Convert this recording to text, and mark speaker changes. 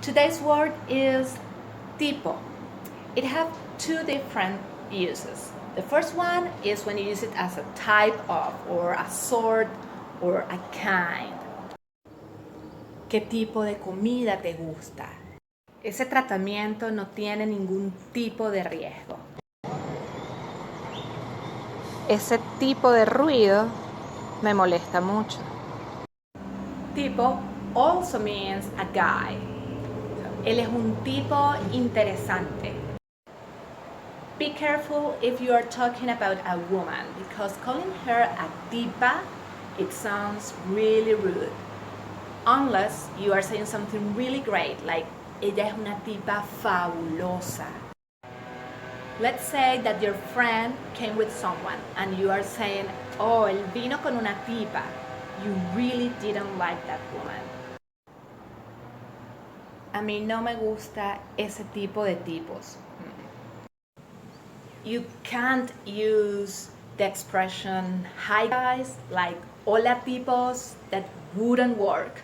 Speaker 1: Today's word is tipo. It has two different uses. The first one is when you use it as a type of, or a sort, or a kind. ¿Qué tipo de comida te gusta? Ese tratamiento no tiene ningún tipo de riesgo. Ese tipo de ruido me molesta mucho. Tipo also means a guy. Él es un tipo interesante. Be careful if you are talking about a woman, because calling her a tipa, it sounds really rude. Unless you are saying something really great, like ella es una tipa fabulosa. Let's say that your friend came with someone and you are saying, oh, él vino con una tipa. You really didn't like that woman. A mí no me gusta ese tipo de tipos. You can't use the expression hi guys like hola tipos. That wouldn't work.